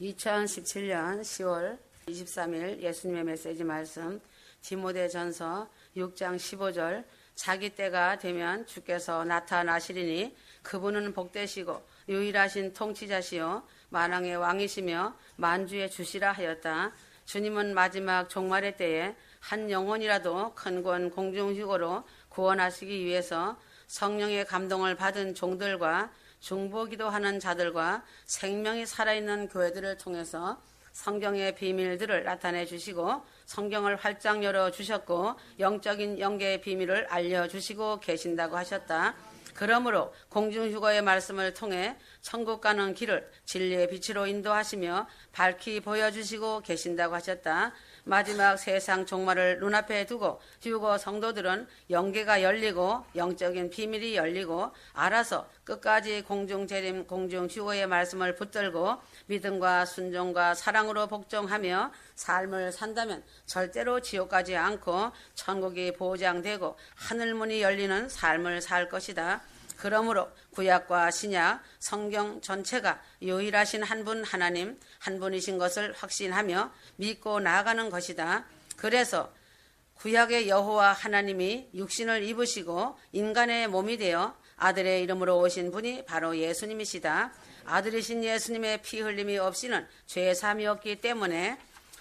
2017년 10월 23일 예수님의 메시지 말씀 디모데전서 6장 15절 자기 때가 되면 주께서 나타나시리니 그분은 복되시고 유일하신 통치자시요 만왕의 왕이시며 만주의 주시라 하였다. 주님은 마지막 종말의 때에 한 영혼이라도 큰 구원 공중휴거로 구원하시기 위해서 성령의 감동을 받은 종들과 중보기도하는 자들과 생명이 살아있는 교회들을 통해서 성경의 비밀들을 나타내 주시고 성경을 활짝 열어주셨고 영적인 영계의 비밀을 알려주시고 계신다고 하셨다. 그러므로 공중휴거의 말씀을 통해 천국 가는 길을 진리의 빛으로 인도하시며 밝히 보여주시고 계신다고 하셨다. 마지막 세상 종말을 눈앞에 두고 휴거 성도들은 영계가 열리고 영적인 비밀이 열리고 알아서 끝까지 공중재림 공중휴거의 말씀을 붙들고 믿음과 순종과 사랑으로 복종하며 삶을 산다면 절대로 지옥 가지 않고 천국이 보장되고 하늘문이 열리는 삶을 살 것이다. 그러므로 구약과 신약, 성경 전체가 유일하신 한 분 하나님, 한 분이신 것을 확신하며 믿고 나아가는 것이다. 그래서 구약의 여호와 하나님이 육신을 입으시고 인간의 몸이 되어 아들의 이름으로 오신 분이 바로 예수님이시다. 아들이신 예수님의 피 흘림이 없이는 죄 사함이 없기 때문에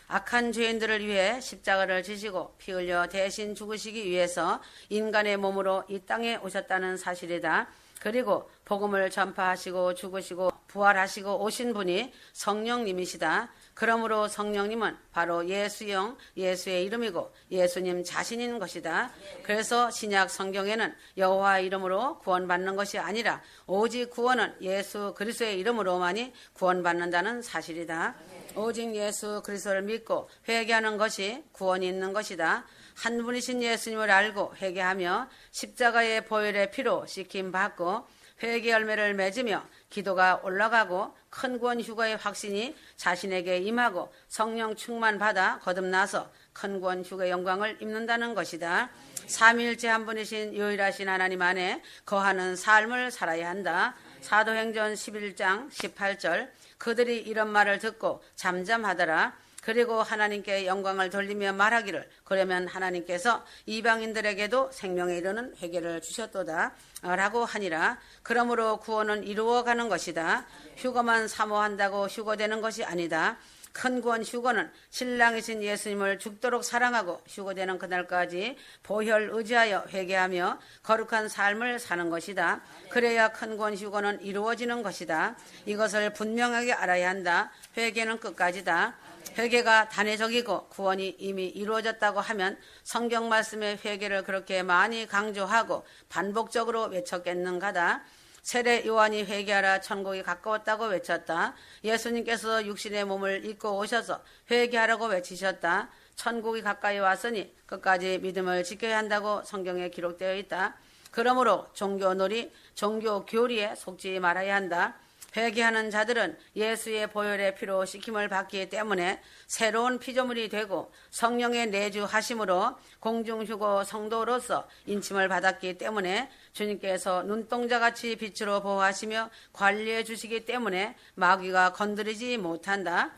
악한 죄인들을 위해 십자가를 지시고 피 흘려 대신 죽으시기 위해서 인간의 몸으로 이 땅에 오셨다는 사실이다. 그리고 복음을 전파하시고 죽으시고 부활하시고 오신 분이 성령님이시다. 그러므로 성령님은 바로 예수영, 예수의 이름이고 예수님 자신인 것이다. 그래서 신약 성경에는 여호와 이름으로 구원받는 것이 아니라 오직 구원은 예수 그리스도의 이름으로만이 구원받는다는 사실이다. 오직 예수 그리스도를 믿고 회개하는 것이 구원이 있는 것이다. 한 분이신 예수님을 알고 회개하며 십자가의 보혈의 피로 씻김받고 회개 열매를 맺으며 기도가 올라가고 큰 구원 휴거의 확신이 자신에게 임하고 성령 충만받아 거듭나서 큰 구원 휴거의 영광을 입는다는 것이다. 삼위일체 한 분이신 유일하신 하나님 안에 거하는 삶을 살아야 한다. 사도행전 11장 18절 그들이 이런 말을 듣고 잠잠하더라. 그리고 하나님께 영광을 돌리며 말하기를 그러면 하나님께서 이방인들에게도 생명에 이르는 회개를 주셨도다 라고 하니라. 그러므로 구원은 이루어가는 것이다. 휴거만 사모한다고 휴거되는 것이 아니다. 큰 구원 휴거는 신랑이신 예수님을 죽도록 사랑하고 휴거되는 그날까지 보혈 의지하여 회개하며 거룩한 삶을 사는 것이다. 그래야 큰 구원 휴거는 이루어지는 것이다. 이것을 분명하게 알아야 한다. 회개는 끝까지다. 회개가 단회적이고 구원이 이미 이루어졌다고 하면 성경 말씀의 회개를 그렇게 많이 강조하고 반복적으로 외쳤겠는가다. 세례 요한이 회개하라 천국이 가까웠다고 외쳤다. 예수님께서 육신의 몸을 입고 오셔서 회개하라고 외치셨다. 천국이 가까이 왔으니 끝까지 믿음을 지켜야 한다고 성경에 기록되어 있다. 그러므로 종교놀이, 종교교리에 속지 말아야 한다. 회개하는 자들은 예수의 보혈의 피로 씻김을 받기 때문에 새로운 피조물이 되고 성령의 내주하심으로 공중휴거 성도로서 인침을 받았기 때문에 주님께서 눈동자같이 빛으로 보호하시며 관리해 주시기 때문에 마귀가 건드리지 못한다.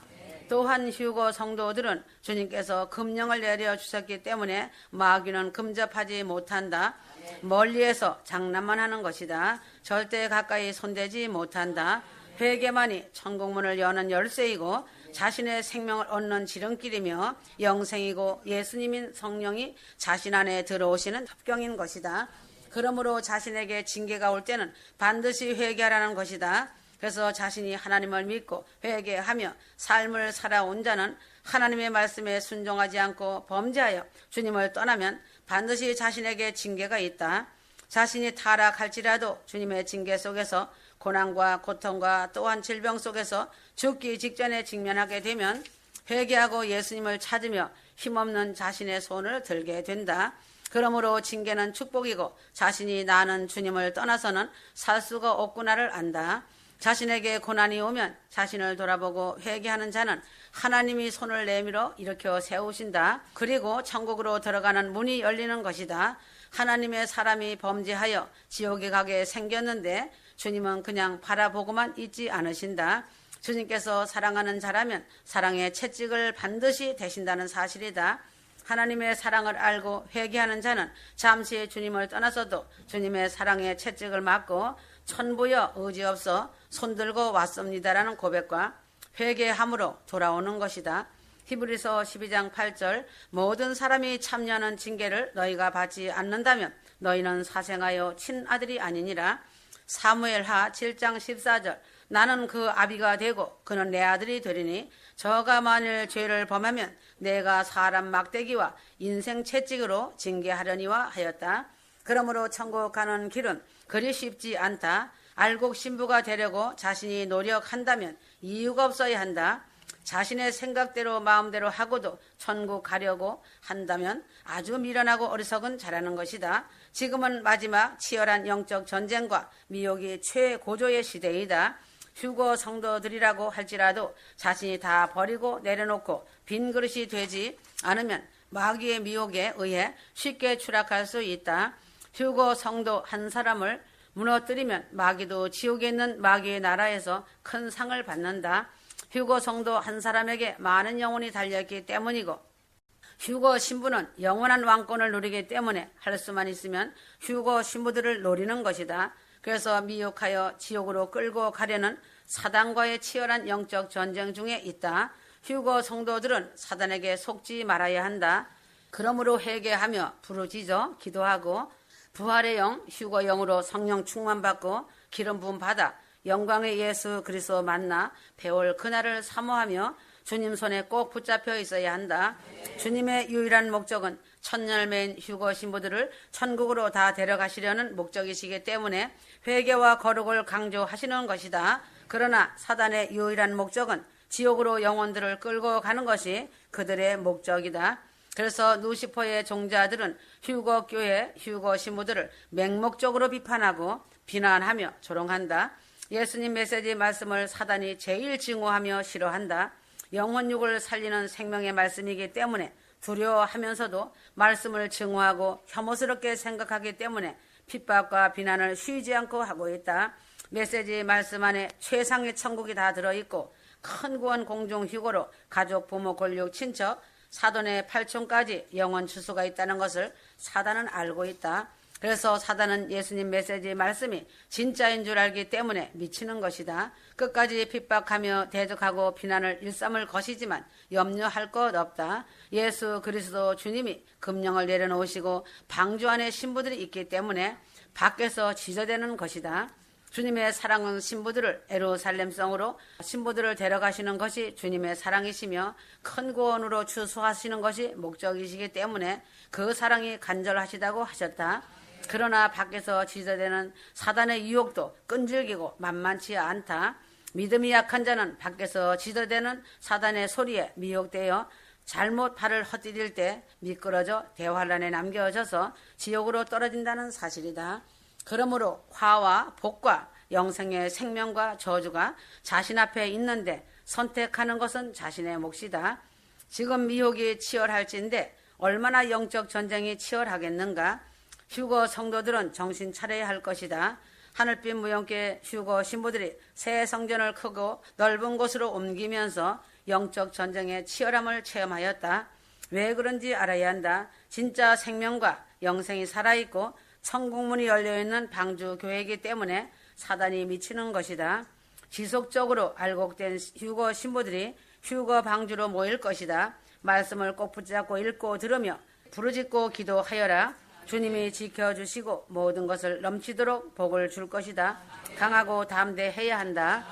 또한 휴거 성도들은 주님께서 금령을 내려주셨기 때문에 마귀는 근접하지 못한다. 멀리에서 장난만 하는 것이다. 절대 가까이 손대지 못한다. 회개만이 천국문을 여는 열쇠이고 자신의 생명을 얻는 지름길이며 영생이고 예수님인 성령이 자신 안에 들어오시는 협경인 것이다. 그러므로 자신에게 징계가 올 때는 반드시 회개하라는 것이다. 그래서 자신이 하나님을 믿고 회개하며 삶을 살아온 자는 하나님의 말씀에 순종하지 않고 범죄하여 주님을 떠나면 반드시 자신에게 징계가 있다. 자신이 타락할지라도 주님의 징계 속에서 고난과 고통과 또한 질병 속에서 죽기 직전에 직면하게 되면 회개하고 예수님을 찾으며 힘없는 자신의 손을 들게 된다. 그러므로 징계는 축복이고 자신이 나는 주님을 떠나서는 살 수가 없구나를 안다. 자신에게 고난이 오면 자신을 돌아보고 회개하는 자는 하나님이 손을 내밀어 일으켜 세우신다. 그리고 천국으로 들어가는 문이 열리는 것이다. 하나님의 사람이 범죄하여 지옥에 가게 생겼는데 주님은 그냥 바라보고만 있지 않으신다. 주님께서 사랑하는 자라면 사랑의 채찍을 반드시 대신다는 사실이다. 하나님의 사랑을 알고 회개하는 자는 잠시 주님을 떠나서도 주님의 사랑의 채찍을 맞고 천부여 의지없어 손들고 왔습니다라는 고백과 회개함으로 돌아오는 것이다. 히브리서 12장 8절 모든 사람이 참여하는 징계를 너희가 받지 않는다면 너희는 사생하여 친아들이 아니니라. 사무엘하 7장 14절 나는 그 아비가 되고 그는 내 아들이 되리니 저가 만일 죄를 범하면 내가 사람 막대기와 인생 채찍으로 징계하려니와 하였다. 그러므로 천국 가는 길은 그리 쉽지 않다. 알곡 신부가 되려고 자신이 노력한다면 이유가 없어야 한다. 자신의 생각대로 마음대로 하고도 천국 가려고 한다면 아주 미련하고 어리석은 자라는 것이다. 지금은 마지막 치열한 영적 전쟁과 미혹이 최고조의 시대이다. 휴거 성도들이라고 할지라도 자신이 다 버리고 내려놓고 빈 그릇이 되지 않으면 마귀의 미혹에 의해 쉽게 추락할 수 있다. 휴거 성도 한 사람을 무너뜨리면 마귀도 지옥에 있는 마귀의 나라에서 큰 상을 받는다. 휴거 성도 한 사람에게 많은 영혼이 달려있기 때문이고 휴거 신부는 영원한 왕권을 누리기 때문에 할 수만 있으면 휴거 신부들을 노리는 것이다. 그래서 미혹하여 지옥으로 끌고 가려는 사단과의 치열한 영적 전쟁 중에 있다. 휴거 성도들은 사단에게 속지 말아야 한다. 그러므로 회개하며 부르짖어 기도하고 부활의 영, 휴거 영으로 성령 충만받고 기름 부음 받아 영광의 예수 그리스도 만나 배울 그날을 사모하며 주님 손에 꼭 붙잡혀 있어야 한다. 주님의 유일한 목적은 천열매인 휴거 신부들을 천국으로 다 데려가시려는 목적이시기 때문에 회개와 거룩을 강조하시는 것이다. 그러나 사단의 유일한 목적은 지옥으로 영혼들을 끌고 가는 것이 그들의 목적이다. 그래서 누시퍼의 종자들은 휴거 교회, 휴거 신부들을 맹목적으로 비판하고 비난하며 조롱한다. 예수님 메시지 말씀을 사단이 제일 증오하며 싫어한다. 영혼육을 살리는 생명의 말씀이기 때문에 두려워하면서도 말씀을 증오하고 혐오스럽게 생각하기 때문에 핍박과 비난을 쉬지 않고 하고 있다. 메시지 말씀 안에 최상의 천국이 다 들어있고 큰 구원 공중 휴거로 가족, 부모, 권력, 친척, 사돈의 8촌까지 영원 추수가 있다는 것을 사단은 알고 있다. 그래서 사단은 예수님 메시지 말씀이 진짜인 줄 알기 때문에 미치는 것이다. 끝까지 핍박하며 대적하고 비난을 일삼을 것이지만 염려할 것 없다. 예수 그리스도 주님이 금령을 내려놓으시고 방주 안에 신부들이 있기 때문에 밖에서 지저대는 것이다. 주님의 사랑은 신부들을 예루살렘성으로 신부들을 데려가시는 것이 주님의 사랑이시며 큰 구원으로 추수하시는 것이 목적이시기 때문에 그 사랑이 간절하시다고 하셨다. 그러나 밖에서 지저대는 사단의 유혹도 끈질기고 만만치 않다. 믿음이 약한 자는 밖에서 지저대는 사단의 소리에 미혹되어 잘못 발을 헛디딜 때 미끄러져 대환란에 남겨져서 지옥으로 떨어진다는 사실이다. 그러므로 화와 복과 영생의 생명과 저주가 자신 앞에 있는데 선택하는 것은 자신의 몫이다. 지금 미혹이 치열할진데 얼마나 영적 전쟁이 치열하겠는가. 휴거 성도들은 정신 차려야 할 것이다. 하늘빛 무용계 휴거 신부들이 새 성전을 크고 넓은 곳으로 옮기면서 영적 전쟁의 치열함을 체험하였다. 왜 그런지 알아야 한다. 진짜 생명과 영생이 살아있고 천국문이 열려있는 방주교회이기 때문에 사단이 미치는 것이다. 지속적으로 알곡된 휴거 신부들이 휴거 방주로 모일 것이다. 말씀을 꼭 붙잡고 읽고 들으며 부르짖고 기도하여라. 주님이 지켜주시고 모든 것을 넘치도록 복을 줄 것이다. 강하고 담대해야 한다.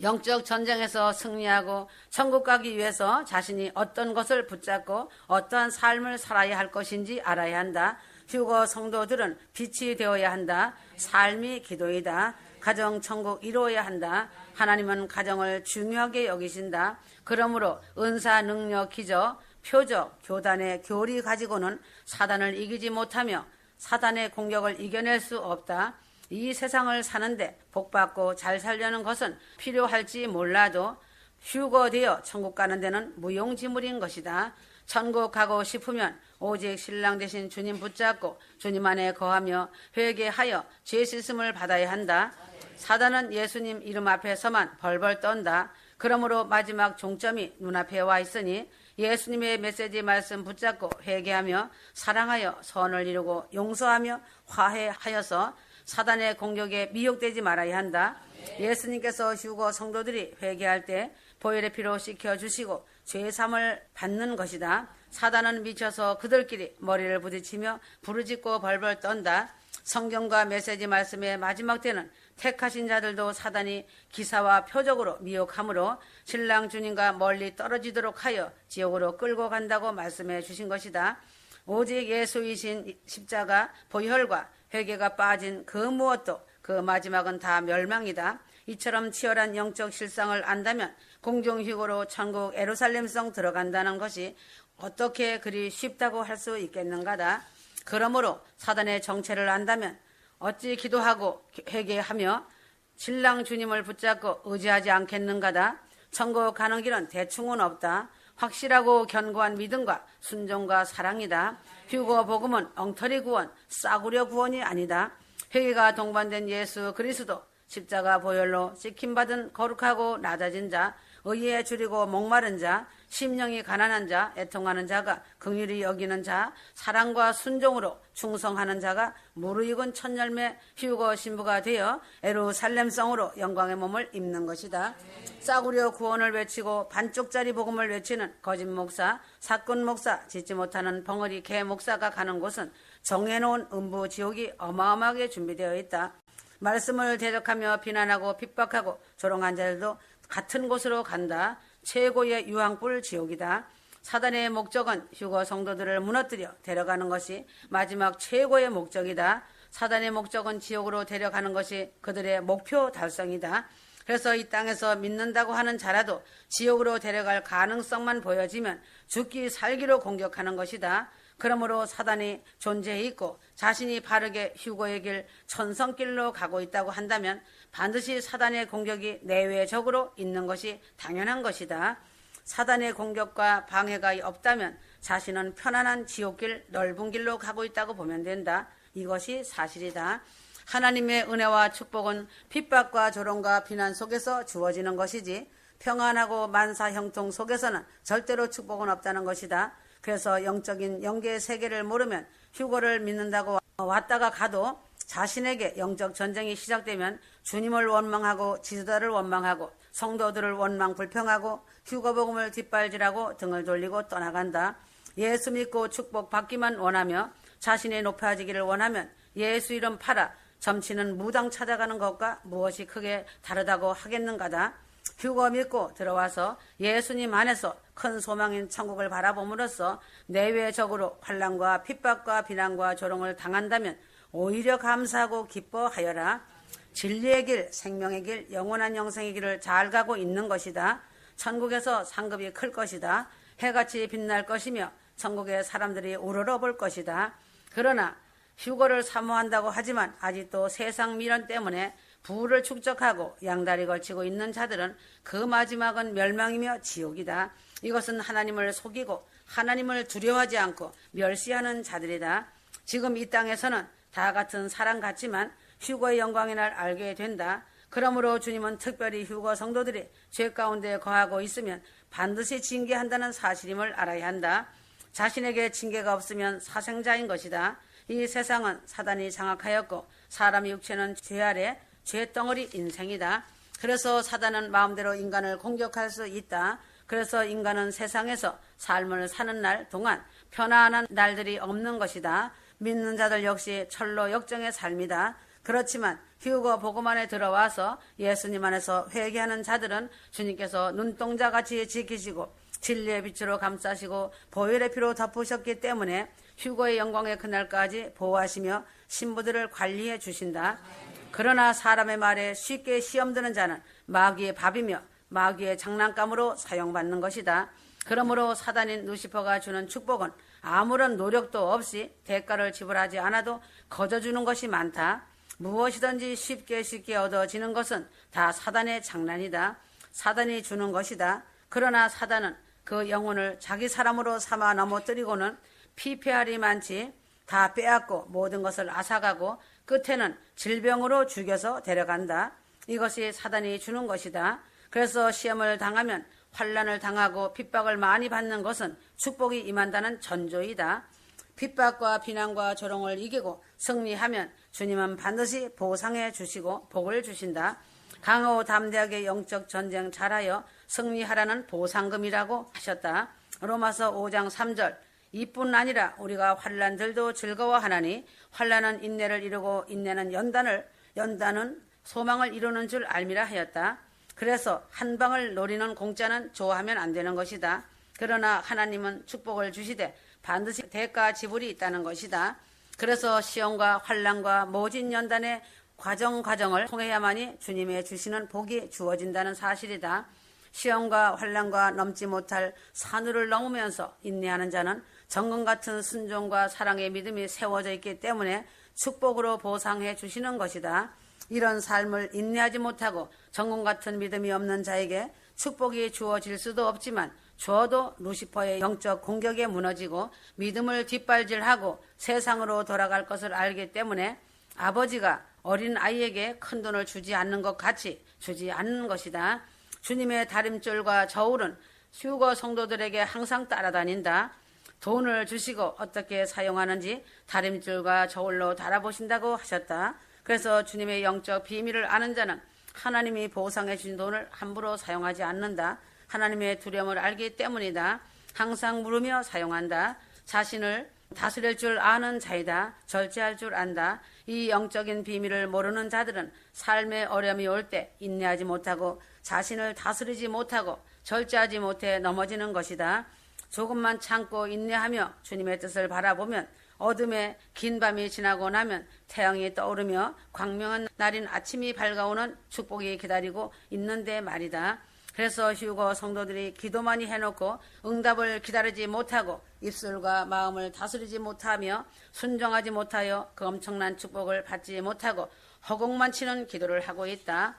영적 전쟁에서 승리하고 천국 가기 위해서 자신이 어떤 것을 붙잡고 어떠한 삶을 살아야 할 것인지 알아야 한다. 휴거 성도들은 빛이 되어야 한다. 삶이 기도이다. 가정 천국 이루어야 한다. 하나님은 가정을 중요하게 여기신다. 그러므로 은사, 능력, 기적, 표적, 교단의 교리 가지고는 사단을 이기지 못하며 사단의 공격을 이겨낼 수 없다. 이 세상을 사는데 복받고 잘 살려는 것은 필요할지 몰라도 휴거되어 천국 가는 데는 무용지물인 것이다. 천국 가고 싶으면 오직 신랑 되신 주님 붙잡고 주님 안에 거하며 회개하여 죄 씻음을 받아야 한다. 사단은 예수님 이름 앞에서만 벌벌 떤다. 그러므로 마지막 종점이 눈앞에 와 있으니 예수님의 메시지 말씀 붙잡고 회개하며 사랑하여 선을 이루고 용서하며 화해하여서 사단의 공격에 미혹되지 말아야 한다. 예수님께서 휴거 성도들이 회개할 때 보혈의 피로 씻겨주시고 죄사함을 받는 것이다. 사단은 미쳐서 그들끼리 머리를 부딪히며 부르짖고 벌벌 떤다. 성경과 메시지 말씀의 마지막 때는 택하신 자들도 사단이 기사와 표적으로 미혹함으로 신랑 주님과 멀리 떨어지도록 하여 지옥으로 끌고 간다고 말씀해 주신 것이다. 오직 예수이신 십자가 보혈과 회개가 빠진 그 무엇도 그 마지막은 다 멸망이다. 이처럼 치열한 영적 실상을 안다면 공중휴거로 천국 예루살렘성 들어간다는 것이 어떻게 그리 쉽다고 할 수 있겠는가다. 그러므로 사단의 정체를 안다면 어찌 기도하고 회개하며 신랑 주님을 붙잡고 의지하지 않겠는가다. 천국 가는 길은 대충은 없다. 확실하고 견고한 믿음과 순종과 사랑이다. 휴거 복음은 엉터리 구원, 싸구려 구원이 아니다. 회개가 동반된 예수 그리스도, 십자가 보혈로 씻김받은 거룩하고 낮아진 자, 의에 줄이고 목마른 자, 심령이 가난한 자, 애통하는 자가 긍휼히 여기는 자, 사랑과 순종으로 충성하는 자가 무르익은 첫 열매 휴거 신부가 되어 예루살렘성으로 영광의 몸을 입는 것이다. 싸구려 구원을 외치고 반쪽짜리 복음을 외치는 거짓 목사, 사건 목사, 짓지 못하는 벙어리 개 목사가 가는 곳은 정해놓은 음부 지옥이 어마어마하게 준비되어 있다. 말씀을 대적하며 비난하고 핍박하고 조롱한 자들도 같은 곳으로 간다. 최고의 유황불 지옥이다. 사단의 목적은 휴거 성도들을 무너뜨려 데려가는 것이 마지막 최고의 목적이다. 사단의 목적은 지옥으로 데려가는 것이 그들의 목표 달성이다. 그래서 이 땅에서 믿는다고 하는 자라도 지옥으로 데려갈 가능성만 보여지면 죽기 살기로 공격하는 것이다. 그러므로 사단이 존재해 있고 자신이 바르게 휴거의 길, 천성길로 가고 있다고 한다면 반드시 사단의 공격이 내외적으로 있는 것이 당연한 것이다. 사단의 공격과 방해가 없다면 자신은 편안한 지옥길, 넓은 길로 가고 있다고 보면 된다. 이것이 사실이다. 하나님의 은혜와 축복은 핍박과 조롱과 비난 속에서 주어지는 것이지 평안하고 만사 형통 속에서는 절대로 축복은 없다는 것이다. 그래서 영적인 영계의 세계를 모르면 휴거를 믿는다고 왔다가 가도 자신에게 영적 전쟁이 시작되면 주님을 원망하고 지도자를 원망하고 성도들을 원망 불평하고 휴거복음을 뒷발질하고 등을 돌리고 떠나간다. 예수 믿고 축복받기만 원하며 자신이 높아지기를 원하면 예수 이름 팔아 점치는 무당 찾아가는 것과 무엇이 크게 다르다고 하겠는가다. 휴거 믿고 들어와서 예수님 안에서 큰 소망인 천국을 바라봄으로써 내외적으로 환난과 핍박과 비난과 조롱을 당한다면 오히려 감사하고 기뻐하여라. 진리의 길, 생명의 길, 영원한 영생의 길을 잘 가고 있는 것이다. 천국에서 상급이 클 것이다. 해같이 빛날 것이며 천국의 사람들이 우러러볼 것이다. 그러나 휴거를 사모한다고 하지만 아직도 세상 미련 때문에 부를 축적하고 양다리 걸치고 있는 자들은 그 마지막은 멸망이며 지옥이다. 이것은 하나님을 속이고 하나님을 두려워하지 않고 멸시하는 자들이다. 지금 이 땅에서는 다 같은 사람 같지만 휴거의 영광의 날 알게 된다. 그러므로 주님은 특별히 휴거 성도들이 죄 가운데 거하고 있으면 반드시 징계한다는 사실임을 알아야 한다. 자신에게 징계가 없으면 사생자인 것이다. 이 세상은 사단이 장악하였고 사람의 육체는 죄 아래 죄덩어리 인생이다. 그래서 사단은 마음대로 인간을 공격할 수 있다. 그래서 인간은 세상에서 삶을 사는 날 동안 편안한 날들이 없는 것이다. 믿는 자들 역시 철로 역정의 삶이다. 그렇지만 휴거 복음 안에 들어와서 예수님 안에서 회개하는 자들은 주님께서 눈동자같이 지키시고 진리의 빛으로 감싸시고 보혈의 피로 덮으셨기 때문에 휴거의 영광의 그날까지 보호하시며 신부들을 관리해 주신다. 그러나 사람의 말에 쉽게 시험드는 자는 마귀의 밥이며 마귀의 장난감으로 사용받는 것이다. 그러므로 사단인 루시퍼가 주는 축복은 아무런 노력도 없이 대가를 지불하지 않아도 거저주는 것이 많다. 무엇이든지 쉽게 얻어지는 것은 다 사단의 장난이다. 사단이 주는 것이다. 그러나 사단은 그 영혼을 자기 사람으로 삼아 넘어뜨리고는 피폐할이 많지 다 빼앗고 모든 것을 앗아가고 끝에는 질병으로 죽여서 데려간다. 이것이 사단이 주는 것이다. 그래서 시험을 당하면 환난을 당하고 핍박을 많이 받는 것은 축복이 임한다는 전조이다. 핍박과 비난과 조롱을 이기고 승리하면 주님은 반드시 보상해 주시고 복을 주신다. 강하고 담대하게 영적 전쟁 잘하여 승리하라는 보상금이라고 하셨다. 로마서 5장 3절 이뿐 아니라 우리가 환난들도 즐거워하나니 환난은 인내를 이루고 인내는 연단은 소망을 이루는 줄 알미라 하였다. 그래서 한 방을 노리는 공짜는 좋아하면 안 되는 것이다. 그러나 하나님은 축복을 주시되 반드시 대가 지불이 있다는 것이다. 그래서 시험과 환난과 모진 연단의 과정을 통해야만이 주님의 주시는 복이 주어진다는 사실이다. 시험과 환난과 넘지 못할 산울을 넘으면서 인내하는 자는 정금 같은 순종과 사랑의 믿음이 세워져 있기 때문에 축복으로 보상해 주시는 것이다. 이런 삶을 인내하지 못하고 정금 같은 믿음이 없는 자에게 축복이 주어질 수도 없지만 주어도 루시퍼의 영적 공격에 무너지고 믿음을 뒷발질하고 세상으로 돌아갈 것을 알기 때문에 아버지가 어린 아이에게 큰 돈을 주지 않는 것 같이 주지 않는 것이다. 주님의 다림줄과 저울은 휴거 성도들에게 항상 따라다닌다. 돈을 주시고 어떻게 사용하는지 다림줄과 저울로 달아보신다고 하셨다. 그래서 주님의 영적 비밀을 아는 자는 하나님이 보상해 주신 돈을 함부로 사용하지 않는다. 하나님의 두려움을 알기 때문이다. 항상 물으며 사용한다. 자신을 다스릴 줄 아는 자이다. 절제할 줄 안다. 이 영적인 비밀을 모르는 자들은 삶의 어려움이 올 때 인내하지 못하고 자신을 다스리지 못하고 절제하지 못해 넘어지는 것이다. 조금만 참고 인내하며 주님의 뜻을 바라보면 어둠의 긴 밤이 지나고 나면 태양이 떠오르며 광명한 날인 아침이 밝아오는 축복이 기다리고 있는데 말이다. 그래서 휴거 성도들이 기도 많이 해놓고 응답을 기다리지 못하고 입술과 마음을 다스리지 못하며 순종하지 못하여 그 엄청난 축복을 받지 못하고 허공만 치는 기도를 하고 있다.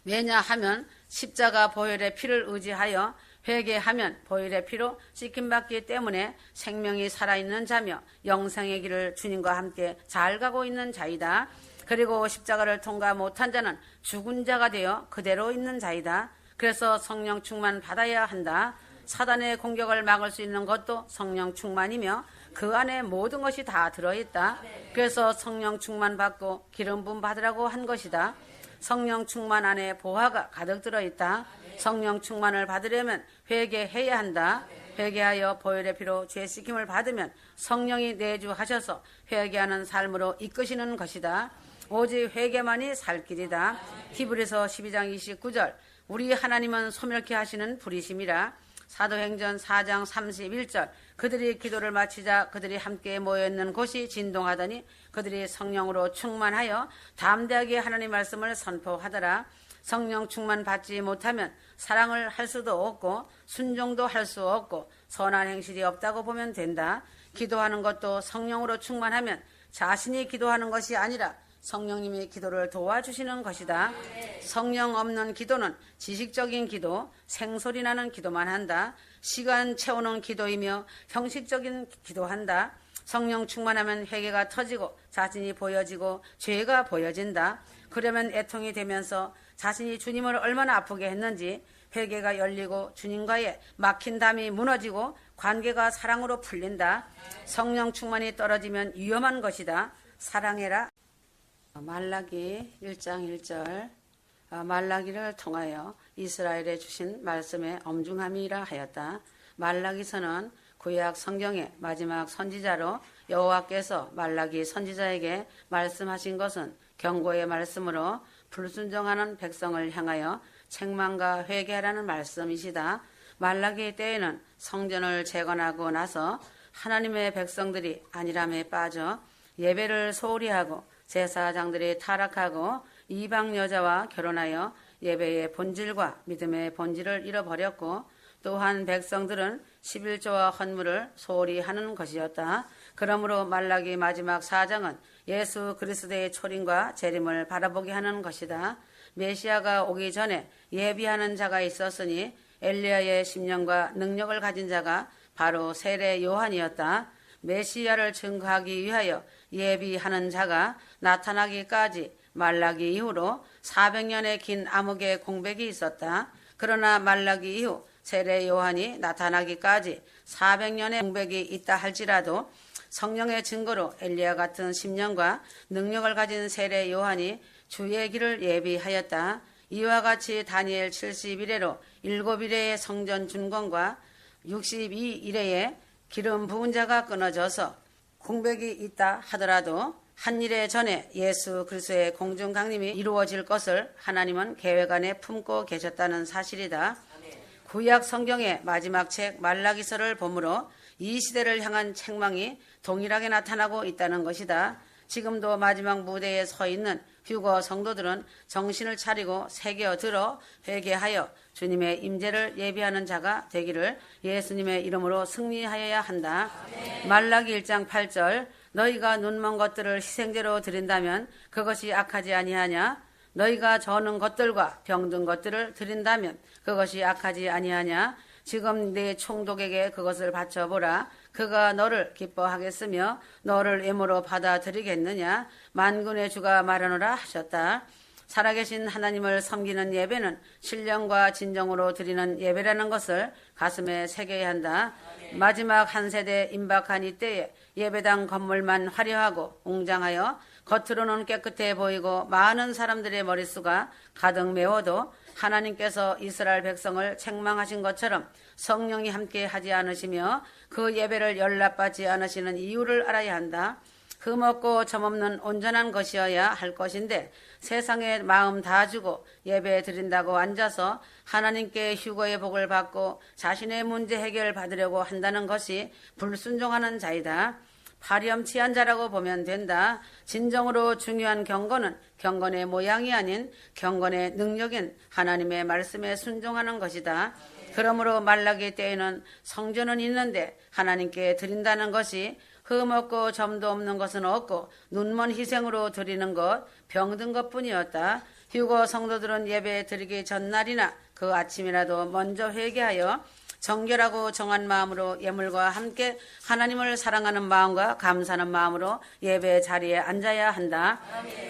왜냐하면 십자가 보혈의 피를 의지하여 회개하면 보혈의 피로 씻김받기 때문에 생명이 살아있는 자며 영생의 길을 주님과 함께 잘 가고 있는 자이다. 그리고 십자가를 통과 못한 자는 죽은 자가 되어 그대로 있는 자이다. 그래서 성령 충만 받아야 한다. 사단의 공격을 막을 수 있는 것도 성령 충만이며 그 안에 모든 것이 다 들어있다. 그래서 성령 충만 받고 기름 부음 받으라고 한 것이다. 성령 충만 안에 보화가 가득 들어있다. 성령 충만을 받으려면 회개해야 한다. 회개하여 보혈의 피로 죄 씻김을 받으면 성령이 내주하셔서 회개하는 삶으로 이끄시는 것이다. 오직 회개만이 살 길이다. 히브리서 12장 29절 우리 하나님은 소멸케 하시는 불이심이라. 사도행전 4장 31절 그들이 기도를 마치자 그들이 함께 모여있는 곳이 진동하더니 그들이 성령으로 충만하여 담대하게 하나님 말씀을 선포하더라. 성령 충만 받지 못하면 사랑을 할 수도 없고 순종도 할 수 없고 선한 행실이 없다고 보면 된다. 기도하는 것도 성령으로 충만하면 자신이 기도하는 것이 아니라 성령님이 기도를 도와주시는 것이다. 성령 없는 기도는 지식적인 기도, 생소리 나는 기도만 한다. 시간 채우는 기도이며 형식적인 기도한다. 성령 충만하면 회개가 터지고 자신이 보여지고 죄가 보여진다. 그러면 애통이 되면서 자신이 주님을 얼마나 아프게 했는지 회개가 열리고 주님과의 막힌 담이 무너지고 관계가 사랑으로 풀린다. 성령 충만이 떨어지면 위험한 것이다. 사랑해라. 말라기 1장 1절 말라기를 통하여 이스라엘에 주신 말씀의 엄중함이라 하였다. 말라기서는 구약 성경의 마지막 선지자로 여호와께서 말라기 선지자에게 말씀하신 것은 경고의 말씀으로 불순종하는 백성을 향하여 책망과 회개하라는 말씀이시다. 말라기 때에는 성전을 재건하고 나서 하나님의 백성들이 안일함에 빠져 예배를 소홀히 하고 제사장들이 타락하고 이방 여자와 결혼하여 예배의 본질과 믿음의 본질을 잃어버렸고 또한 백성들은 11조와 헌물을 소홀히 하는 것이었다. 그러므로 말라기 마지막 4장은 예수 그리스도의 초림과 재림을 바라보게 하는 것이다. 메시아가 오기 전에 예비하는 자가 있었으니 엘리야의 심령과 능력을 가진 자가 바로 세례 요한이었다. 메시아를 증거하기 위하여 예비하는 자가 나타나기까지 말라기 이후로 400년의 긴 암흑의 공백이 있었다. 그러나 말라기 이후 세례 요한이 나타나기까지 400년의 공백이 있다 할지라도 성령의 증거로 엘리야 같은 심령과 능력을 가진 세례 요한이 주의 길을 예비하였다. 이와 같이 다니엘 70일에로 7일의 성전 준공과 62일에 기름 부은 자가 끊어져서 공백이 있다 하더라도 한 일에 전에 예수 그리스도의 공중 강림이 이루어질 것을 하나님은 계획 안에 품고 계셨다는 사실이다. 구약 성경의 마지막 책 말라기서를 보므로 이 시대를 향한 책망이 동일하게 나타나고 있다는 것이다. 지금도 마지막 무대에 서 있는 휴거 성도들은 정신을 차리고 새겨들어 회개하여 주님의 임재를 예비하는 자가 되기를 예수님의 이름으로 승리하여야 한다. 말라기 1장 8절 너희가 눈먼 것들을 희생제로 드린다면 그것이 악하지 아니하냐? 너희가 저는 것들과 병든 것들을 드린다면 그것이 악하지 아니하냐? 지금 네 총독에게 그것을 바쳐보라. 그가 너를 기뻐하겠으며 너를 예물로 받아들이겠느냐? 만군의 주가 말하노라 하셨다. 살아계신 하나님을 섬기는 예배는 신령과 진정으로 드리는 예배라는 것을 가슴에 새겨야 한다. 마지막 한 세대 임박한 이때에 예배당 건물만 화려하고 웅장하여 겉으로는 깨끗해 보이고 많은 사람들의 머릿수가 가득 메워도 하나님께서 이스라엘 백성을 책망하신 것처럼 성령이 함께 하지 않으시며 그 예배를 연락받지 않으시는 이유를 알아야 한다. 흠없고 점없는 온전한 것이어야 할 것인데 세상에 마음 다 주고 예배 드린다고 앉아서 하나님께 휴거의 복을 받고 자신의 문제 해결을 받으려고 한다는 것이 불순종하는 자이다. 파렴치한 자라고 보면 된다. 진정으로 중요한 경건은 경건의 모양이 아닌 경건의 능력인 하나님의 말씀에 순종하는 것이다. 그러므로 말라기 때에는 성전은 있는데 하나님께 드린다는 것이 흠없고 점도 없는 것은 없고 눈먼 희생으로 드리는 것, 병든 것뿐이었다. 휴거 성도들은 예배 드리기 전날이나 그 아침이라도 먼저 회개하여 정결하고 정한 마음으로 예물과 함께 하나님을 사랑하는 마음과 감사하는 마음으로 예배 자리에 앉아야 한다.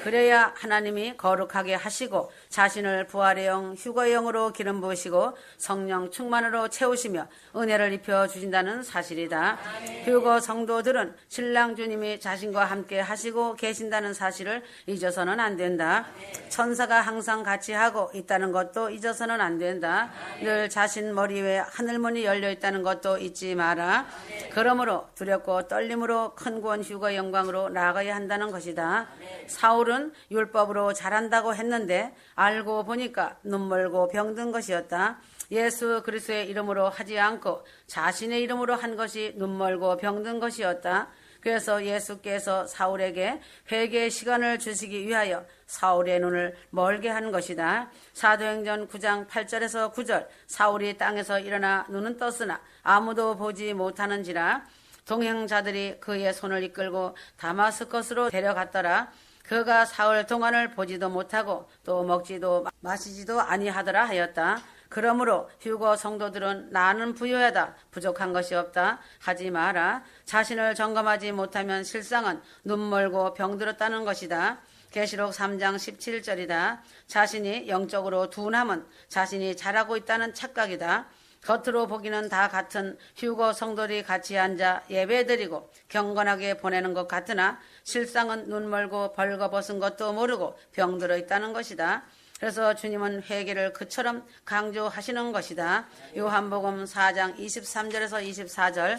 그래야 하나님이 거룩하게 하시고 자신을 부활의 영, 휴거의 영으로 기름 부으시고 성령 충만으로 채우시며 은혜를 입혀 주신다는 사실이다. 휴거 성도들은 신랑 주님이 자신과 함께 하시고 계신다는 사실을 잊어서는 안 된다. 천사가 항상 같이 하고 있다는 것도 잊어서는 안 된다. 늘 자신 머리 위에 하늘문이 열려 있다는 것도 잊지 마라. 그러므로 두렵고 떨림으로 큰 구원 휴거의 영광으로 나아가야 한다는 것이다. 사울은 율법으로 잘한다고 했는데 알고 보니까 눈멀고 병든 것이었다. 예수 그리스도의 이름으로 하지 않고 자신의 이름으로 한 것이 눈멀고 병든 것이었다. 그래서 예수께서 사울에게 회개의 시간을 주시기 위하여 사울의 눈을 멀게 한 것이다. 사도행전 9장 8절에서 9절 사울이 땅에서 일어나 눈은 떴으나 아무도 보지 못하는지라 동행자들이 그의 손을 이끌고 다마스커스로 데려갔더라. 그가 사흘 동안을 보지도 못하고 또 먹지도 마시지도 아니하더라 하였다. 그러므로 휴거 성도들은 나는 부유하다, 부족한 것이 없다 하지 마라. 자신을 점검하지 못하면 실상은 눈멀고 병들었다는 것이다. 계시록 3장 17절이다. 자신이 영적으로 둔함은 자신이 잘하고 있다는 착각이다. 겉으로 보기는 다 같은 휴거 성도들이 같이 앉아 예배드리고 경건하게 보내는 것 같으나 실상은 눈멀고 벌거벗은 것도 모르고 병들어 있다는 것이다. 그래서 주님은 회개를 그처럼 강조하시는 것이다. 요한복음 4장 23절에서 24절,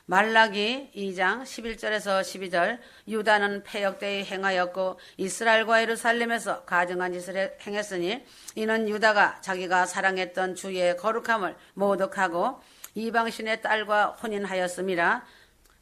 말라기 2장 11절에서 12절, 유다는 패역되이 행하였고 이스라엘과 예루살렘에서 가증한 짓을 행했으니 이는 유다가 자기가 사랑했던 주의 거룩함을 모독하고 이방신의 딸과 혼인하였음이라.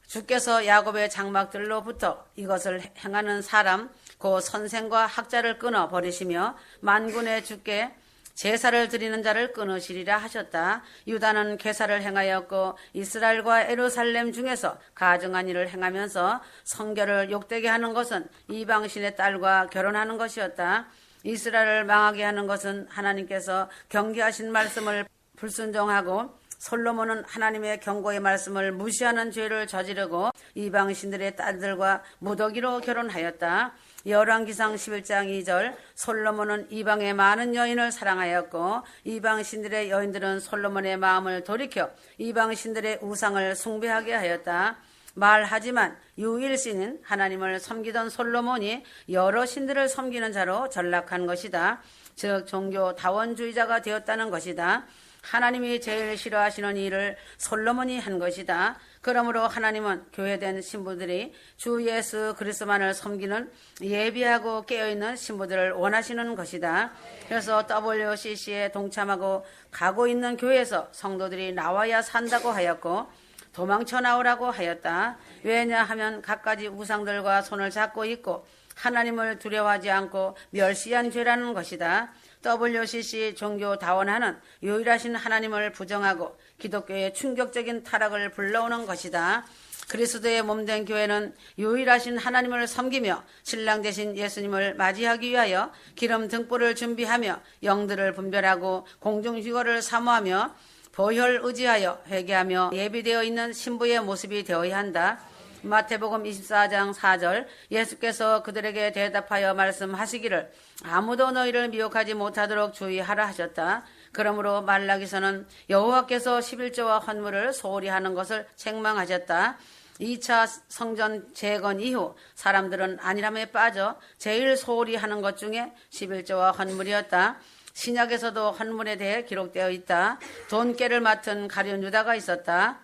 주께서 야곱의 장막들로부터 이것을 행하는 사람 그 선생과 학자를 끊어 버리시며 만군의 주께 제사를 드리는 자를 끊으시리라 하셨다. 유다는 괴사를 행하였고 이스라엘과 예루살렘 중에서 가증한 일을 행하면서 성결을 욕되게 하는 것은 이방신의 딸과 결혼하는 것이었다. 이스라엘을 망하게 하는 것은 하나님께서 경계하신 말씀을 불순종하고 솔로몬은 하나님의 경고의 말씀을 무시하는 죄를 저지르고 이방신들의 딸들과 무더기로 결혼하였다. 열왕기상 11장 2절 솔로몬은 이방의 많은 여인을 사랑하였고 이방신들의 여인들은 솔로몬의 마음을 돌이켜 이방신들의 우상을 숭배하게 하였다. 말하지만 유일신인 하나님을 섬기던 솔로몬이 여러 신들을 섬기는 자로 전락한 것이다. 즉 종교 다원주의자가 되었다는 것이다. 하나님이 제일 싫어하시는 일을 솔로몬이 한 것이다. 그러므로 하나님은 교회된 신부들이 주 예수 그리스도만을 섬기는 예비하고 깨어있는 신부들을 원하시는 것이다. 그래서 WCC에 동참하고 가고 있는 교회에서 성도들이 나와야 산다고 하였고 도망쳐 나오라고 하였다. 왜냐하면 갖가지 우상들과 손을 잡고 있고 하나님을 두려워하지 않고 멸시한 죄라는 것이다. WCC 종교다원하는 유일하신 하나님을 부정하고 기독교의 충격적인 타락을 불러오는 것이다. 그리스도의 몸된 교회는 유일하신 하나님을 섬기며 신랑 되신 예수님을 맞이하기 위하여 기름 등불을 준비하며 영들을 분별하고 공중휴거를 사모하며 보혈 의지하여 회개하며 예비되어 있는 신부의 모습이 되어야 한다. 마태복음 24장 4절 예수께서 그들에게 대답하여 말씀하시기를 아무도 너희를 미혹하지 못하도록 주의하라 하셨다. 그러므로 말라기서는 여호와께서 11조와 헌물을 소홀히 하는 것을 책망하셨다. 2차 성전 재건 이후 사람들은 안일함에 빠져 제일 소홀히 하는 것 중에 11조와 헌물이었다. 신약에서도 헌물에 대해 기록되어 있다. 돈깨를 맡은 가룟 유다가 있었다.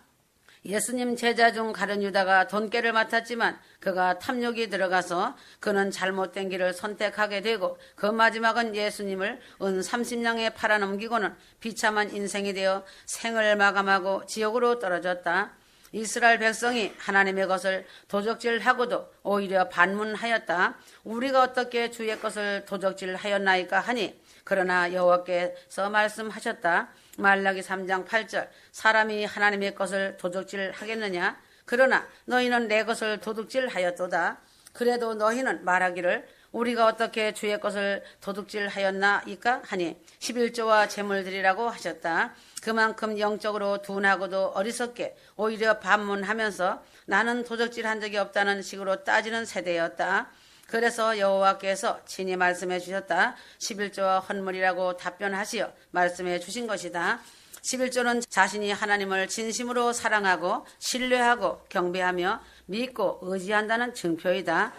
예수님 제자 중 가룟 유다가 돈깨를 맡았지만 그가 탐욕이 들어가서 그는 잘못된 길을 선택하게 되고 그 마지막은 예수님을 은 30냥에 팔아넘기고는 비참한 인생이 되어 생을 마감하고 지옥으로 떨어졌다. 이스라엘 백성이 하나님의 것을 도적질하고도 오히려 반문하였다. 우리가 어떻게 주의 것을 도적질하였나이까 하니 그러나 여호와께서 말씀하셨다. 말라기 3장 8절 사람이 하나님의 것을 도둑질하겠느냐? 그러나 너희는 내 것을 도둑질하였도다. 그래도 너희는 말하기를 우리가 어떻게 주의 것을 도둑질하였나이까 하니 11조와 재물들이라고 하셨다. 그만큼 영적으로 둔하고도 어리석게 오히려 반문하면서 나는 도둑질한 적이 없다는 식으로 따지는 세대였다. 그래서 여호와께서 친히 말씀해 주셨다. 11조와 헌물이라고 답변하시어 말씀해 주신 것이다. 11조는 자신이 하나님을 진심으로 사랑하고 신뢰하고 경배하며 믿고 의지한다는 증표이다.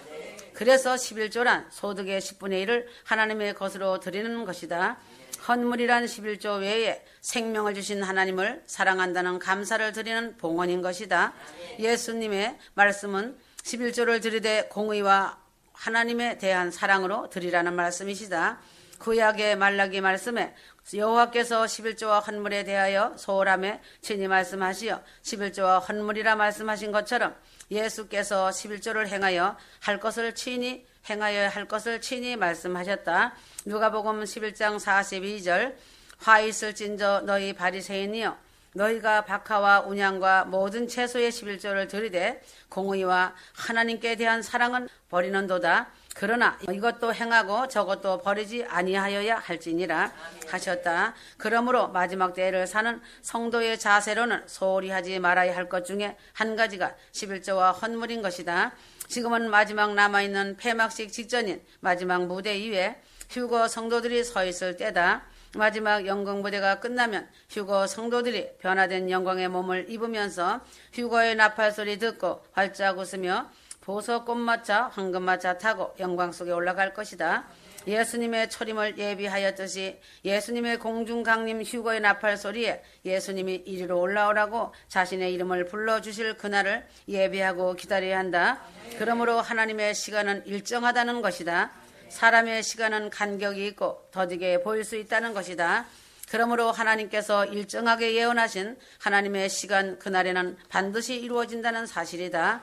그래서 11조란 소득의 10분의 1을 하나님의 것으로 드리는 것이다. 헌물이란 11조 외에 생명을 주신 하나님을 사랑한다는 감사를 드리는 봉헌인 것이다. 예수님의 말씀은 11조를 드리되 공의와 하나님에 대한 사랑으로 드리라는 말씀이시다. 구약의 말라기 말씀에 여호와께서 11조와 헌물에 대하여 소홀함에 친히 말씀하시어 11조와 헌물이라 말씀하신 것처럼 예수께서 11조를 행하여 할 것을 친히 행하여야 할 것을 친히 말씀하셨다. 누가복음 11장 42절 화 있을진저 너희 바리새인이여 너희가 박하와 운양과 모든 채소의 11조를 드리되 공의와 하나님께 대한 사랑은 버리는도다. 그러나 이것도 행하고 저것도 버리지 아니하여야 할지니라 하셨다. 그러므로 마지막 때를 사는 성도의 자세로는 소홀히 하지 말아야 할 것 중에 한 가지가 11조와 헌물인 것이다. 지금은 마지막 남아있는 폐막식 직전인 마지막 무대 이후에 휴거 성도들이 서 있을 때다. 마지막 영광 무대가 끝나면 휴거 성도들이 변화된 영광의 몸을 입으면서 휴거의 나팔 소리 듣고 활짝 웃으며 보석 꽃마차, 황금마차 타고 영광 속에 올라갈 것이다. 예수님의 초림을 예비하였듯이 예수님의 공중 강림 휴거의 나팔 소리에 예수님이 이리로 올라오라고 자신의 이름을 불러주실 그날을 예비하고 기다려야 한다. 그러므로 하나님의 시간은 일정하다는 것이다. 사람의 시간은 간격이 있고 더디게 보일 수 있다는 것이다. 그러므로 하나님께서 일정하게 예언하신 하나님의 시간 그날에는 반드시 이루어진다는 사실이다.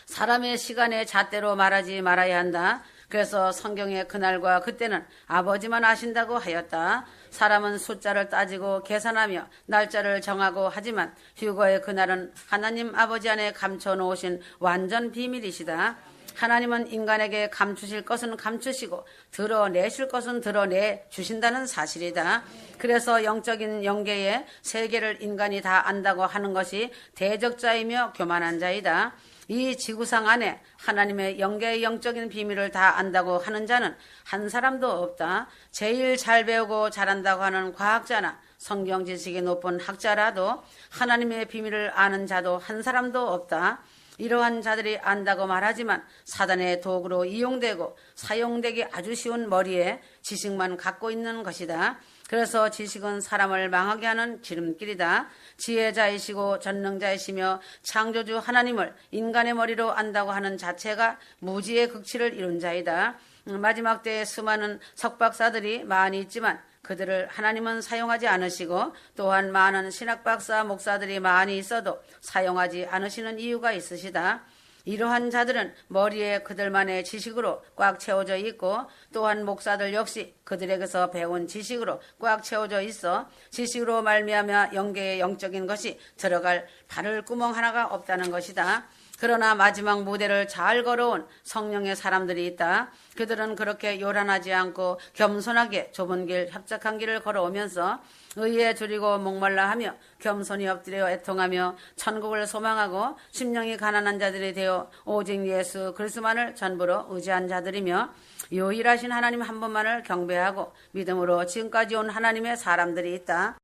사람의 시간에 잣대로 말하지 말아야 한다. 그래서 성경의 그날과 그때는 아버지만 아신다고 하였다. 사람은 숫자를 따지고 계산하며 날짜를 정하고 하지만 휴거의 그날은 하나님 아버지 안에 감춰놓으신 완전 비밀이시다. 하나님은 인간에게 감추실 것은 감추시고 드러내실 것은 드러내 주신다는 사실이다. 그래서 영적인 영계의 세계를 인간이 다 안다고 하는 것이 대적자이며 교만한 자이다. 이 지구상 안에 하나님의 영계의 영적인 비밀을 다 안다고 하는 자는 한 사람도 없다. 제일 잘 배우고 잘한다고 하는 과학자나 성경 지식이 높은 학자라도 하나님의 비밀을 아는 자도 한 사람도 없다. 이러한 자들이 안다고 말하지만 사단의 도구로 이용되고 사용되기 아주 쉬운 머리에 지식만 갖고 있는 것이다. 그래서 지식은 사람을 망하게 하는 지름길이다. 지혜자이시고 전능자이시며 창조주 하나님을 인간의 머리로 안다고 하는 자체가 무지의 극치를 이룬 자이다. 마지막 때에 수많은 석박사들이 많이 있지만 그들을 하나님은 사용하지 않으시고 또한 많은 신학박사 목사들이 많이 있어도 사용하지 않으시는 이유가 있으시다. 이러한 자들은 머리에 그들만의 지식으로 꽉 채워져 있고 또한 목사들 역시 그들에게서 배운 지식으로 꽉 채워져 있어 지식으로 말미암아 영계의 영적인 것이 들어갈 바를 구멍 하나가 없다는 것이다. 그러나 마지막 무대를 잘 걸어온 성령의 사람들이 있다. 그들은 그렇게 요란하지 않고 겸손하게 좁은 길, 협착한 길을 걸어오면서 의에 줄이고 목말라 하며 겸손히 엎드려 애통하며 천국을 소망하고 심령이 가난한 자들이 되어 오직 예수 그리스도만을 전부로 의지한 자들이며 유일하신 하나님 한 분만을 경배하고 믿음으로 지금까지 온 하나님의 사람들이 있다.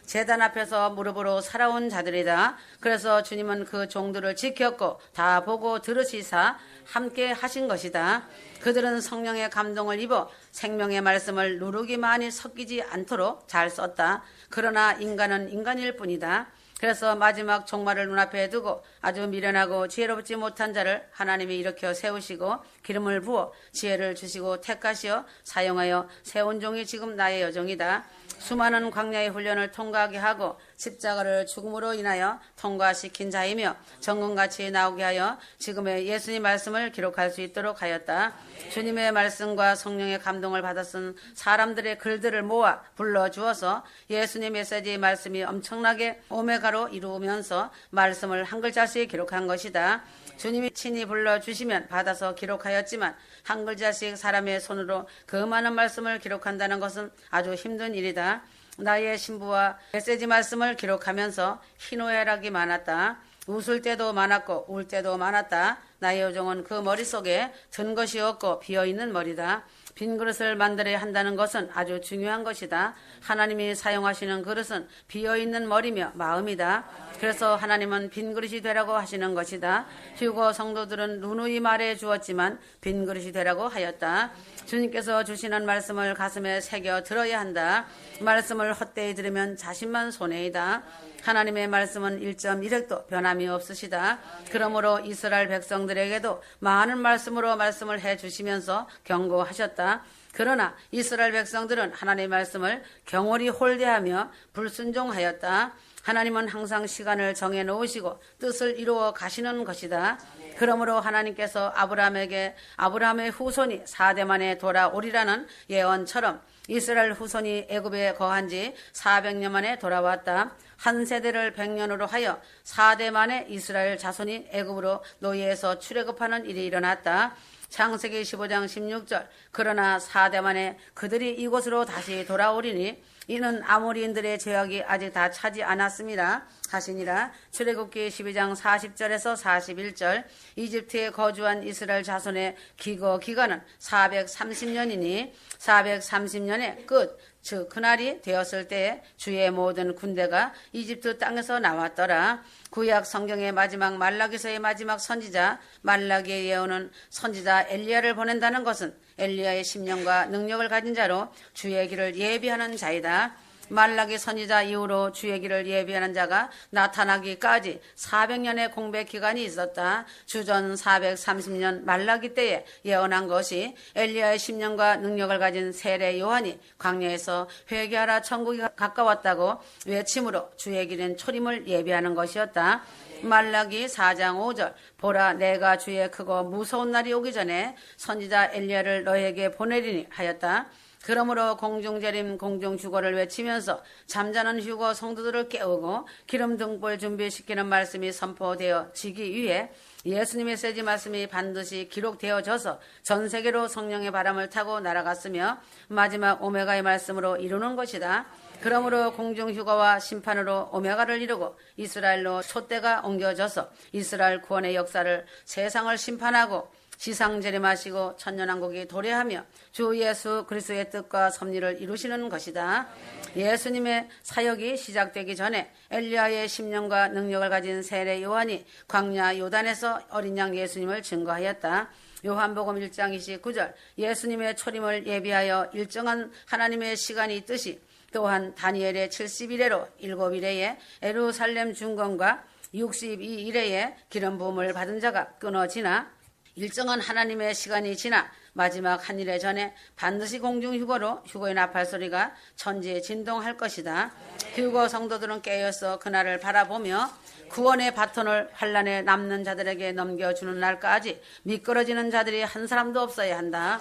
제단 앞에서 무릎으로 살아온 자들이다. 그래서 주님은 그 종들을 지켰고 다 보고 들으시사 함께 하신 것이다. 그들은 성령의 감동을 입어 생명의 말씀을 누룩이 섞이지 않도록 잘 썼다. 그러나 인간은 인간일 뿐이다. 그래서 마지막 종말을 눈앞에 두고 아주 미련하고 지혜롭지 못한 자를 하나님이 일으켜 세우시고 기름을 부어 지혜를 주시고 택하시어 사용하여 세운 종이 지금 나의 여종이다. 수많은 광야의 훈련을 통과하게 하고 십자가를 죽음으로 인하여 통과시킨 자이며 정금같이 나오게 하여 지금의 예수님 말씀을 기록할 수 있도록 하였다. 주님의 말씀과 성령의 감동을 받았은 사람들의 글들을 모아 불러주어서 예수님 메시지 말씀이 엄청나게 오메가로 이루면서 말씀을 한 글자씩 기록한 것이다. 주님이 친히 불러주시면 받아서 기록하였지만 한 글자씩 사람의 손으로 그 많은 말씀을 기록한다는 것은 아주 힘든 일이다. 나의 신부와 메시지 말씀을 기록하면서 희노애락이 많았다. 웃을 때도 많았고 울 때도 많았다. 나의 여종은 그 머릿속에 든 것이 없고 비어있는 머리다. 빈 그릇을 만들어야 한다는 것은 아주 중요한 것이다. 하나님이 사용하시는 그릇은 비어있는 머리며 마음이다. 그래서 하나님은 빈 그릇이 되라고 하시는 것이다. 휴거 성도들은 누누이 말해 주었지만 빈 그릇이 되라고 하였다. 주님께서 주시는 말씀을 가슴에 새겨 들어야 한다. 말씀을 헛되이 들으면 자신만 손해이다. 하나님의 말씀은 1.1획도 변함이 없으시다. 그러므로 이스라엘 백성들에게도 많은 말씀으로 말씀을 해주시면서 경고하셨다. 그러나 이스라엘 백성들은 하나님의 말씀을 경홀히 홀대하며 불순종하였다. 하나님은 항상 시간을 정해 놓으시고 뜻을 이루어 가시는 것이다. 그러므로 하나님께서 아브라함에게 아브라함의 후손이 4대 만에 돌아오리라는 예언처럼 이스라엘 후손이 애굽에 거한 지 400년 만에 돌아왔다. 한 세대를 100년으로 하여 4대 만에 이스라엘 자손이 애굽으로 노예에서 출애굽하는 일이 일어났다. 창세기 15장 16절 그러나 4대 만에 그들이 이곳으로 다시 돌아오리니 이는 아모리인들의 죄악이 아직 다 차지 않았습니다. 하시니라. 출애굽기 12장 40절에서 41절 이집트에 거주한 이스라엘 자손의 기거 기간은 430년이니 430년의 끝, 즉 그날이 되었을 때에 주의 모든 군대가 이집트 땅에서 나왔더라. 구약 성경의 마지막 말라기서의 마지막 선지자 말라기의 예언은 선지자 엘리야를 보낸다는 것은 엘리야의 심령과 능력을 가진 자로 주의 길을 예비하는 자이다. 말라기 선지자 이후로 주의 길을 예비하는 자가 나타나기까지 400년의 공백 기간이 있었다. 주전 430년 말라기 때에 예언한 것이 엘리야의 심령과 능력을 가진 세례 요한이 광야에서 회개하라 천국이 가까웠다고 외침으로 주의 길은 초림을 예비하는 것이었다. 말라기 4장 5절 보라 내가 주의 크고 무서운 날이 오기 전에 선지자 엘리야를 너에게 보내리니 하였다. 그러므로 공중재림 공중휴거를 외치면서 잠자는 휴거 성도들을 깨우고 기름 등불 준비시키는 말씀이 선포되어 지기 위해 예수님의 세지 말씀이 반드시 기록되어져서 전 세계로 성령의 바람을 타고 날아갔으며 마지막 오메가의 말씀으로 이루는 것이다. 그러므로 공중휴거와 심판으로 오메가를 이루고 이스라엘로 촛대가 옮겨져서 이스라엘 구원의 역사를 세상을 심판하고 지상재림하시고 천년왕국이 도래하며 주 예수 그리스도의 뜻과 섭리를 이루시는 것이다. 예수님의 사역이 시작되기 전에 엘리야의 심령과 능력을 가진 세례 요한이 광야 요단에서 어린 양 예수님을 증거하였다. 요한복음 1장 29절 예수님의 초림을 예비하여 일정한 하나님의 시간이 있듯이 또한 다니엘의 70일에로 7일에 예루살렘 중건과 62일에 기름 부음을 받은 자가 끊어지나 일정한 하나님의 시간이 지나 마지막 한 일에 전에 반드시 공중휴거로 휴거의 나팔소리가 천지에 진동할 것이다. 휴거 성도들은 깨어서 그날을 바라보며 구원의 바톤을 환란에 남는 자들에게 넘겨주는 날까지 미끄러지는 자들이 한 사람도 없어야 한다.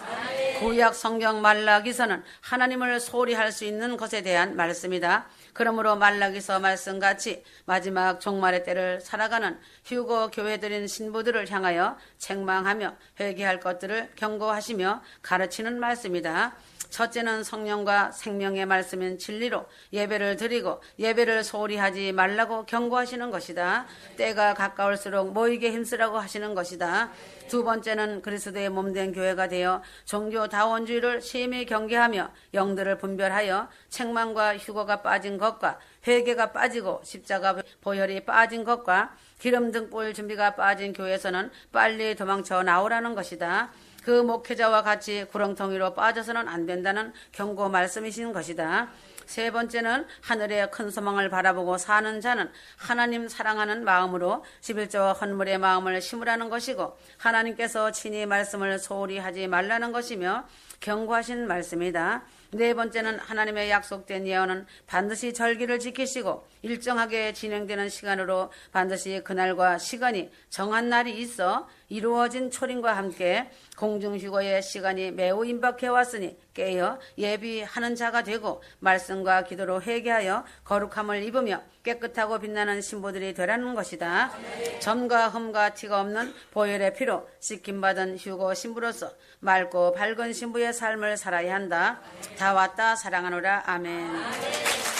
구약 성경 말라기서는 하나님을 소홀히 할 수 있는 것에 대한 말씀이다. 그러므로 말라기서 말씀같이 마지막 종말의 때를 살아가는 휴거 교회들인 신부들을 향하여 책망하며 회개할 것들을 경고하시며 가르치는 말씀이다. 첫째는 성령과 생명의 말씀인 진리로 예배를 드리고 예배를 소홀히 하지 말라고 경고하시는 것이다. 때가 가까울수록 모이게 힘쓰라고 하시는 것이다. 두 번째는 그리스도의 몸된 교회가 되어 종교다원주의를 심히 경계하며 영들을 분별하여 책망과 휴거가 빠진 것과 회개가 빠지고 십자가 보혈이 빠진 것과 기름 등불 준비가 빠진 교회에서는 빨리 도망쳐 나오라는 것이다. 그 목회자와 같이 구렁텅이로 빠져서는 안 된다는 경고 말씀이신 것이다. 세 번째는 하늘의 큰 소망을 바라보고 사는 자는 하나님 사랑하는 마음으로 11조와 헌물의 마음을 심으라는 것이고 하나님께서 친히 말씀을 소홀히 하지 말라는 것이며 경고하신 말씀이다. 네 번째는 하나님의 약속된 예언은 반드시 절기를 지키시고 일정하게 진행되는 시간으로 반드시 그날과 시간이 정한 날이 있어 이루어진 초림과 함께 공중휴거의 시간이 매우 임박해 왔으니 깨어 예비하는 자가 되고 말씀과 기도로 회개하여 거룩함을 입으며 깨끗하고 빛나는 신부들이 되라는 것이다. 점과 흠과 티가 없는 보혈의 피로 씻김받은 휴거 신부로서 맑고 밝은 신부의 삶을 살아야 한다. 다 왔다 사랑하노라. 아멘.